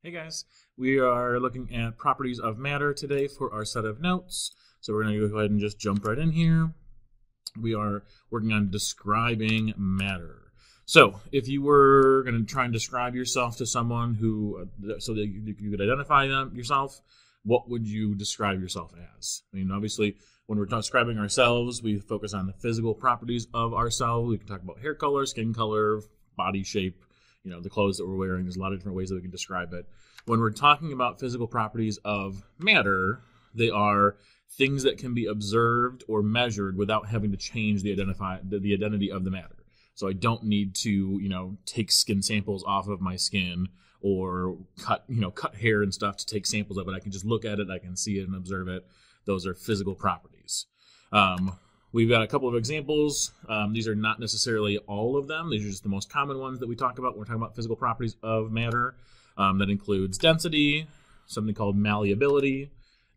Hey guys, we are looking at properties of matter today for our set of notes. So we're going to go ahead and just jump right in here. We are working on describing matter. So if you were going to try and describe yourself to someone who, so that you could identify them yourself, what would you describe yourself as? I mean, obviously, when we're describing ourselves, we focus on the physical properties of ourselves. We can talk about hair color, skin color, body shape, the clothes that we're wearing. There's a lot of different ways that we can describe it. When we're talking about physical properties of matter, they are things that can be observed or measured without having to change the identity of the matter. So I don't need to, take skin samples off of my skin or cut hair and stuff to take samples of it. I can just look at it, I can see it and observe it. Those are physical properties. We've got a couple of examples. These are not necessarily all of them. These are just the most common ones that we talk about when we're talking about physical properties of matter. That includes density, something called malleability,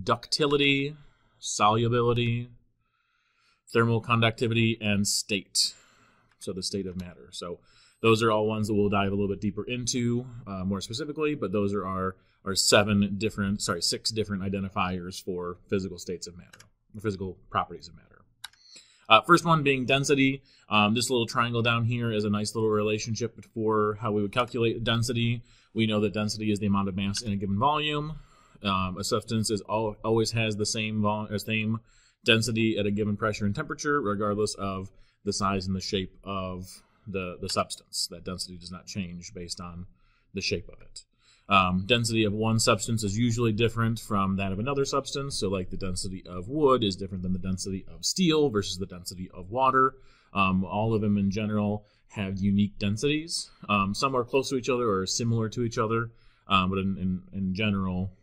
ductility, solubility, thermal conductivity, and state. So the state of matter. So those are all ones that we'll dive a little bit deeper into more specifically, but those are our six different identifiers for physical states of matter, or physical properties of matter. First one being density. This little triangle down here is a nice little relationship for how we would calculate density. We know that density is the amount of mass in a given volume. A substance always has the same density at a given pressure and temperature, regardless of the size and the shape of the substance. That density does not change based on the shape of it. Density of one substance is usually different from that of another substance. So like the density of wood is different than the density of steel versus the density of water. All of them in general have unique densities. Some are close to each other or similar to each other, but in general,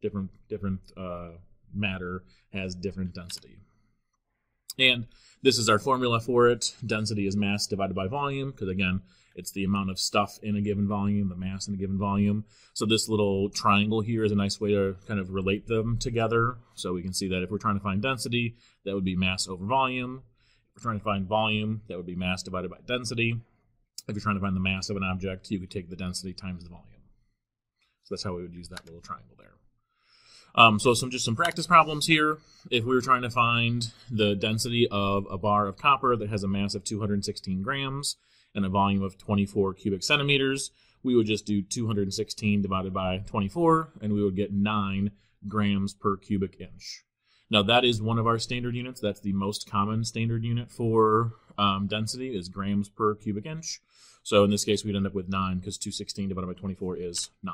different matter has different density. And this is our formula for it. Density is mass divided by volume, because again, it's the amount of stuff in a given volume, the mass in a given volume. So this little triangle here is a nice way to kind of relate them together. So we can see that if we're trying to find density, that would be mass over volume. If we're trying to find volume, that would be mass divided by density. If you're trying to find the mass of an object, you could take the density times the volume. So that's how we would use that little triangle there. So some practice problems here. If we were trying to find the density of a bar of copper that has a mass of 216 grams and a volume of 24 cubic centimeters, we would just do 216 divided by 24, and we would get 9 grams per cubic inch. Now that is one of our standard units. That's the most common standard unit for density is grams per cubic inch. So in this case, we'd end up with 9 because 216 divided by 24 is 9.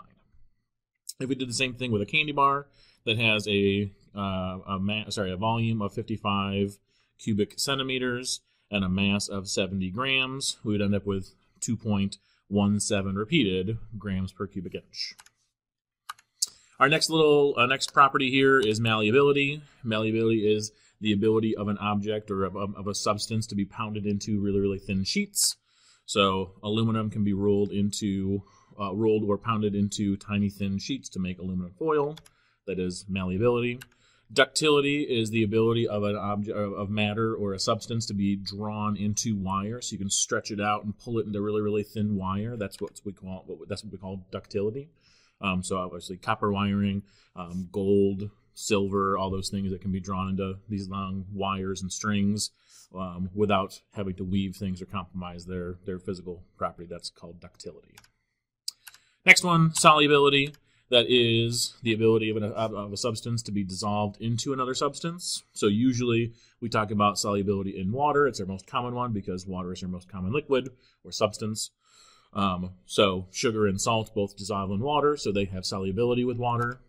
If we did the same thing with a candy bar that has a volume of 55 cubic centimeters and a mass of 70 grams, we would end up with 2.17 repeated grams per cubic inch. Our next property here is malleability. Malleability is the ability of an object or of a substance to be pounded into really, really thin sheets. So aluminum can be rolled or pounded into tiny thin sheets to make aluminum foil. That is malleability. Ductility is the ability of an object of matter or a substance to be drawn into wire, so you can stretch it out and pull it into really, really thin wire. That's what we call ductility. So obviously copper wiring, gold, silver, all those things that can be drawn into these long wires and strings without having to weave things or compromise their physical property. That's called ductility. Next one, solubility. That is the ability of a substance to be dissolved into another substance. So usually we talk about solubility in water. It's our most common one because water is our most common liquid or substance. So sugar and salt both dissolve in water, so they have solubility with water.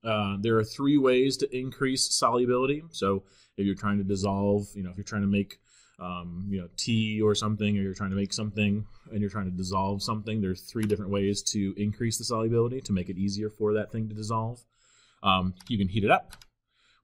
There are 3 ways to increase solubility. So if you're trying to dissolve, if you're trying to make tea or something, or you're trying to make something and you're trying to dissolve something, there's 3 different ways to increase the solubility to make it easier for that thing to dissolve. You can heat it up.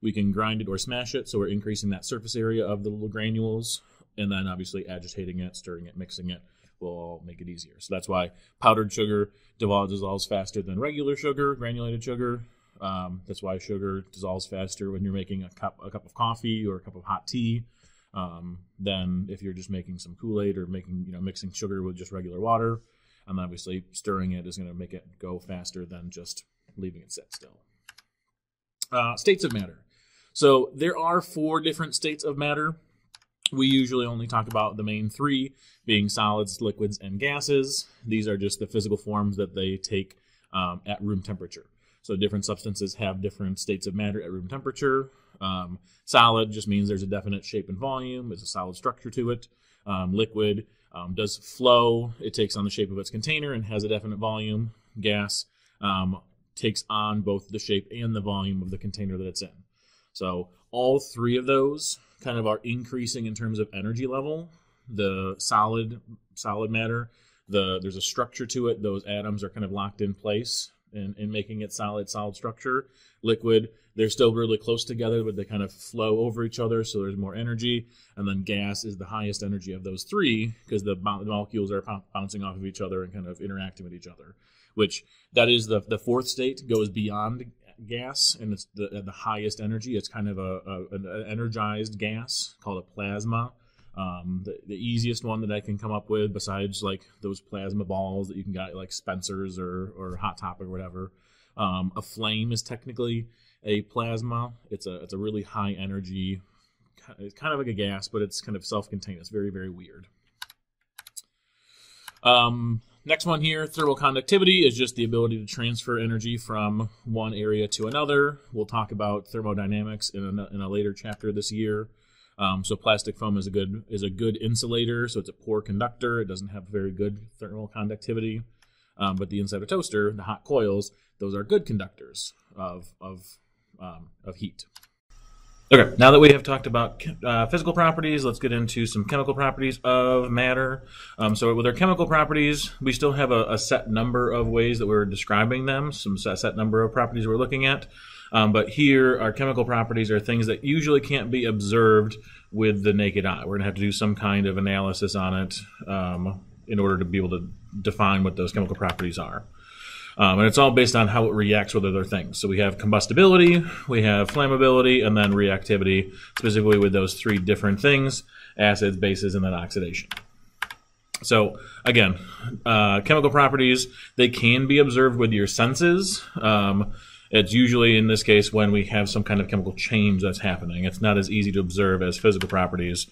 We can grind it or smash it, so we're increasing that surface area of the little granules, and then obviously agitating it, stirring it, mixing it will all make it easier. So that's why powdered sugar dissolves faster than regular sugar, granulated sugar. That's why sugar dissolves faster when you're making a cup of coffee or a cup of hot tea. Than if you're just making some Kool-Aid or mixing sugar with just regular water. And obviously stirring it is going to make it go faster than just leaving it sit still. States of matter. So there are 4 different states of matter. We usually only talk about the main 3, being solids, liquids, and gases. These are just the physical forms that they take at room temperature. So different substances have different states of matter at room temperature. Solid just means there's a definite shape and volume. There's a solid structure to it. Liquid does flow. It takes on the shape of its container and has a definite volume. Gas takes on both the shape and the volume of the container that it's in. So all 3 of those kind of are increasing in terms of energy level. The solid matter, there's a structure to it. Those atoms are kind of locked in place in making it solid structure. Liquid, they're still really close together, but they kind of flow over each other, so there's more energy. And then gas is the highest energy of those 3 because the molecules are bouncing off of each other and kind of interacting with each other, which that is the 4th state, goes beyond gas, and it's the highest energy. It's kind of an energized gas called a plasma. The easiest one that I can come up with, besides like those plasma balls that you can get like Spencer's or Hot Topic or whatever, a flame is technically a plasma. It's a really high energy. It's kind of like a gas, but it's kind of self-contained. It's very, very weird. Next one here, thermal conductivity, is just the ability to transfer energy from one area to another. We'll talk about thermodynamics in a later chapter this year. So plastic foam is a good insulator, so it's a poor conductor. It doesn't have very good thermal conductivity. But the inside of a toaster, the hot coils, those are good conductors of heat. Okay, now that we have talked about physical properties, let's get into some chemical properties of matter. So with our chemical properties, we still have a set number of ways that we're describing them, some set number of properties we're looking at. But here, our chemical properties are things that usually can't be observed with the naked eye. We're going to have to do some kind of analysis on it in order to be able to define what those chemical properties are. And it's all based on how it reacts with other things. So we have combustibility, we have flammability, and then reactivity, specifically with those 3 different things: acids, bases, and then oxidation. So again, chemical properties, they can be observed with your senses. It's usually, in this case, when we have some kind of chemical change that's happening. It's not as easy to observe as physical properties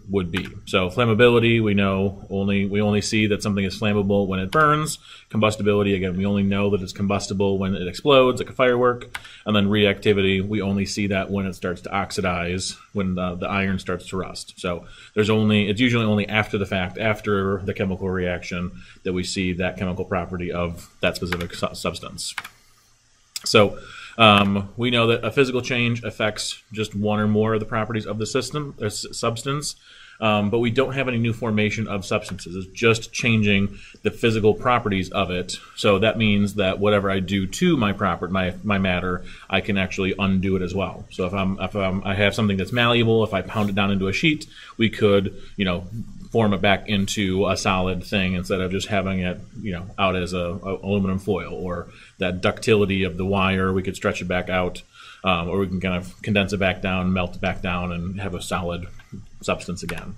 would be. So flammability, we only see that something is flammable when it burns. Combustibility, again, we only know that it's combustible when it explodes, like a firework. And then reactivity, we only see that when it starts to oxidize, when the iron starts to rust. So it's usually only after the fact, after the chemical reaction, that we see that chemical property of that specific substance. So we know that a physical change affects just one or more of the properties of the substance, but we don't have any new formation of substances. It's just changing the physical properties of it. So that means that whatever I do to my matter, I can actually undo it as well. So if I have something that's malleable, if I pound it down into a sheet, we could, form it back into a solid thing instead of just having it, out as a aluminum foil. Or that ductility of the wire, we could stretch it back out, or we can kind of condense it back down, melt it back down, and have a solid substance again.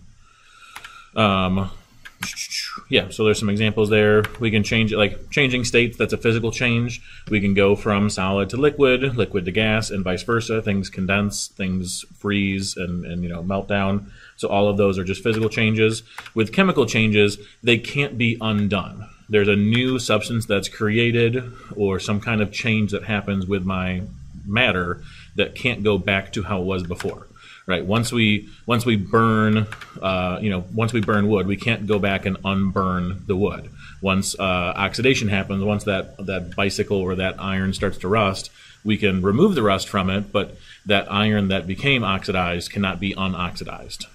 Yeah, so there's some examples there. We can change it, like changing states, that's a physical change. We can go from solid to liquid, liquid to gas, and vice versa. Things condense, things freeze, and melt down. So all of those are just physical changes. With chemical changes, they can't be undone. There's a new substance that's created, or some kind of change that happens with my matter that can't go back to how it was before. Right. Once we burn, once we burn wood, we can't go back and unburn the wood. Once oxidation happens, once that bicycle or that iron starts to rust, we can remove the rust from it, but that iron that became oxidized cannot be unoxidized.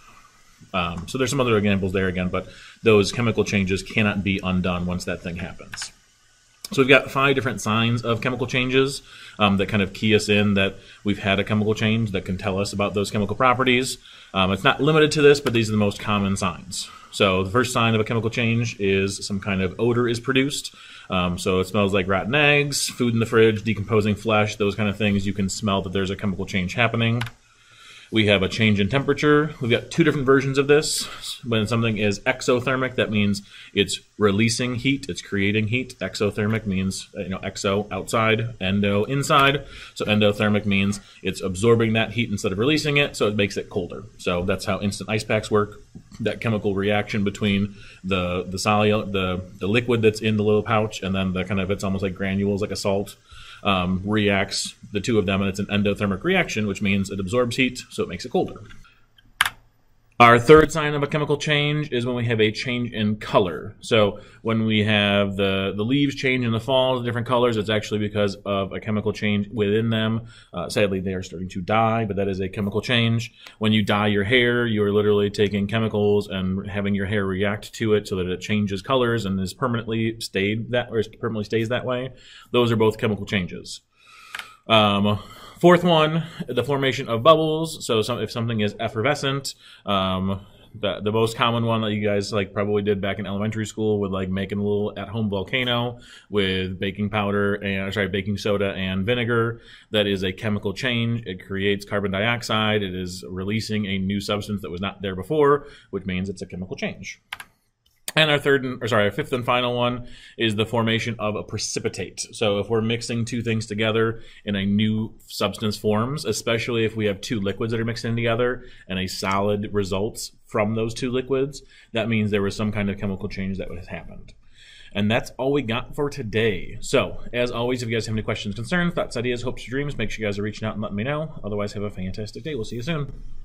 So there's some other examples there again, but those chemical changes cannot be undone once that thing happens. So we've got 5 different signs of chemical changes that kind of key us in that we've had a chemical change that can tell us about those chemical properties. It's not limited to this, but these are the most common signs. So the first sign of a chemical change is some kind of odor is produced. So it smells like rotten eggs, food in the fridge, decomposing flesh, those kind of things. You can smell that there's a chemical change happening. We have a change in temperature. We've got two different versions of this. When something is exothermic, that means it's releasing heat, it's creating heat. Exothermic means, exo, outside, endo, inside. So endothermic means it's absorbing that heat instead of releasing it, so it makes it colder. So that's how instant ice packs work. That chemical reaction between the liquid that's in the little pouch and then the kind of, it's almost like granules, like a salt, reacts, the two of them, and it's an endothermic reaction, which means it absorbs heat, so it makes it colder. Our third sign of a chemical change is when we have a change in color. So when we have the leaves change in the fall to different colors, it's actually because of a chemical change within them. Sadly, they are starting to die, but that is a chemical change. When you dye your hair, you are literally taking chemicals and having your hair react to it so that it changes colors and is permanently stays that way. Those are both chemical changes. Fourth one, the formation of bubbles. So if something is effervescent, the most common one that you guys probably did back in elementary school with making a little at-home volcano with baking soda and vinegar. That is a chemical change. It creates carbon dioxide. It is releasing a new substance that was not there before, which means it's a chemical change. And our fifth and final one is the formation of a precipitate. So if we're mixing two things together in a new substance forms, especially if we have two liquids that are mixed in together and a solid results from those two liquids, that means there was some kind of chemical change that has happened. And that's all we got for today. So, as always, if you guys have any questions, concerns, thoughts, ideas, hopes, or dreams, make sure you guys are reaching out and letting me know. Otherwise, have a fantastic day. We'll see you soon.